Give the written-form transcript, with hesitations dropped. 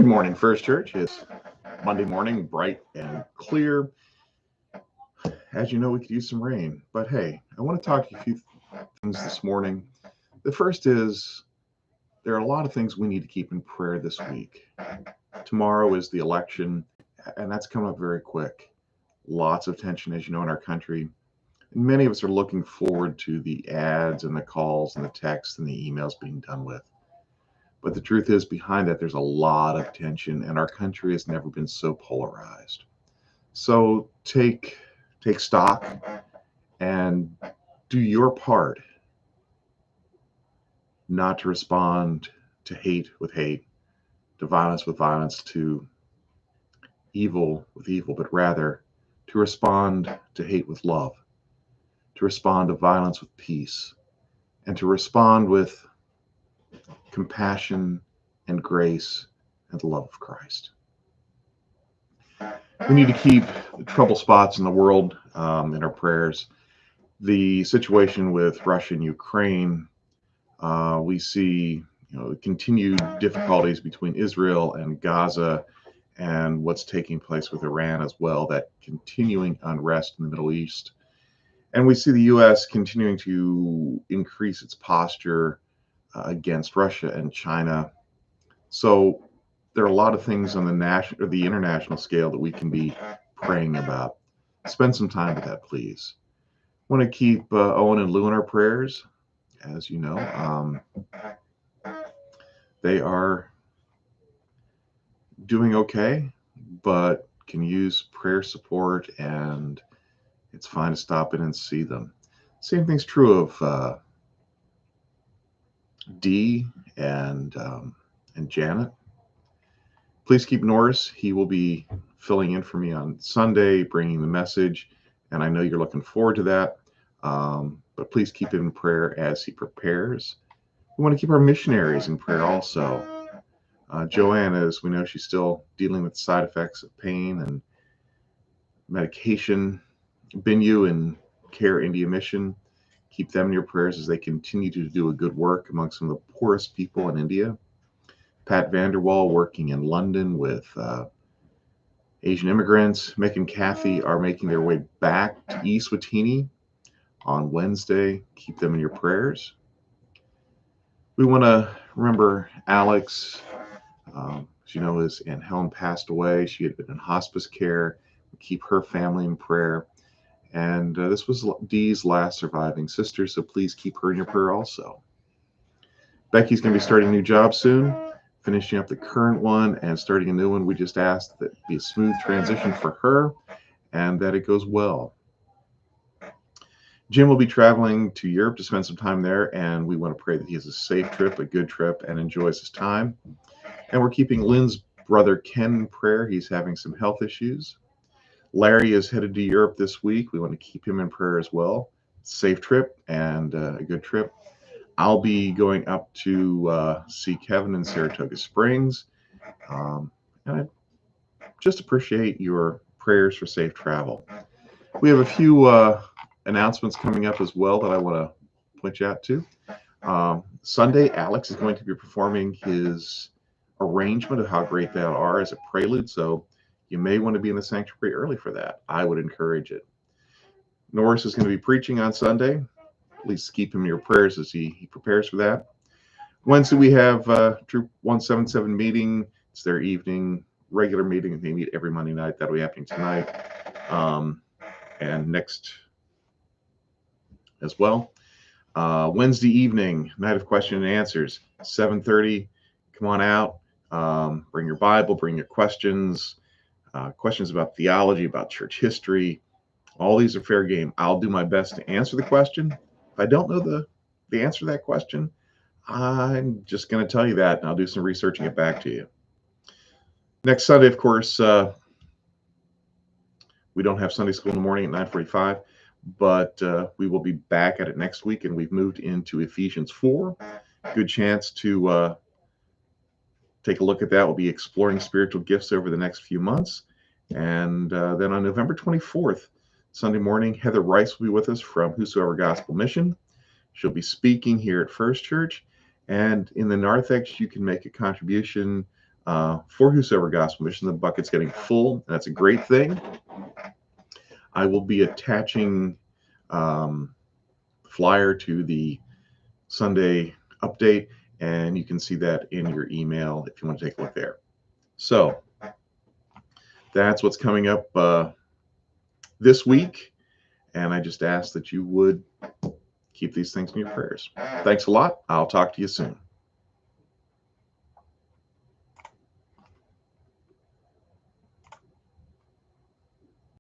morning, First Church. It's Monday morning, bright and clear. As you know, we could use some rain, but hey, I want to talk to you a few things this morning. The first is there are a lot of things we need to keep in prayer this week. Tomorrow is the election, and that's coming up very quick. Lots of tension, as you know, in our country. And many of us are looking forward to the ads and the calls and the texts and the emails being done with. But the truth is, behind that, there's a lot of tension, and our country has never been so polarized. So take stock and do your part not to respond to hate with hate, to violence with violence, to evil with evil, but rather to respond to hate with love, to respond to violence with peace, and to respond with compassion and grace and the love of Christ. We need to keep the trouble spots in the world in our prayers. The situation with Russia and Ukraine, we see continued difficulties between Israel and Gaza and what's taking place with Iran as well, that continuing unrest in the Middle East. And we see the U.S. continuing to increase its posture against Russia and China. So there are a lot of things on the national or the international scale that we can be praying about. Spend some time with that, please. I want to keep Owen and Lou in our prayers. As you know, they are doing okay, but can use prayer support, and it's fine to stop in and see them. Same thing's true of Dee and Janet. Please keep Norris. He will be filling in for me on Sunday, bringing the message, and I know you're looking forward to that. But please keep him in prayer as he prepares. We want to keep our missionaries in prayer also. Joanne, as we know, she's still dealing with side effects of pain and medication. Binyu and Care India Mission, keep them in your prayers as they continue to do a good work among some of the poorest people in India. Pat Vanderwall working in London with Asian immigrants. Mick and Kathy are making their way back to Eswatini on Wednesday. Keep them in your prayers. We want to remember Alex. As you know, his Aunt Helen passed away. She had been in hospice care. Keep her family in prayer. And this was Dee's last surviving sister, so please keep her in your prayer also. Becky's going to be starting a new job soon, finishing up the current one and starting a new one. We just asked that it be a smooth transition for her and that it goes well. Jim will be traveling to Europe to spend some time there, and we want to pray that he has a safe trip, a good trip, and enjoys his time. And we're keeping Lynn's brother Ken in prayer. He's having some health issues. Larry is headed to Europe this week. We want to keep him in prayer as well. Safe trip and a good trip. I'll be going up to see Kevin in Saratoga Springs. And I just appreciate your prayers for safe travel. We have a few announcements coming up as well that I want to point you out to. Sunday, Alex is going to be performing his arrangement of How Great Thou Art as a prelude. So you may want to be in the sanctuary early for that. I would encourage it. Norris is going to be preaching on Sunday. Please keep him in your prayers as he prepares for that. Wednesday, we have Troop 177 meeting. It's their evening regular meeting. They meet every Monday night. That'll be happening tonight and next as well. Wednesday evening, night of question and answers, 7:30. Come on out. Bring your Bible. Bring your questions. Questions about theology, about church history. All these are fair game. I'll do my best to answer the question. If I don't know the answer to that question, I'm just going to tell you that, and I'll do some research and get back to you. Next Sunday, of course, we don't have Sunday school in the morning at 9:45, but we will be back at it next week, and we've moved into Ephesians 4. Good chance to take a look at that. We'll be exploring spiritual gifts over the next few months. And then on November 24th, Sunday morning, Heather Rice will be with us from Whosoever Gospel Mission. She'll be speaking here at First Church. And in the narthex, you can make a contribution for Whosoever Gospel Mission. The bucket's getting full, and that's a great thing. I will be attaching flyer to the Sunday update, and you can see that in your email if you want to take a look there. So that's what's coming up this week, and I just ask that you would keep these things in your prayers. Thanks a lot. I'll talk to you soon.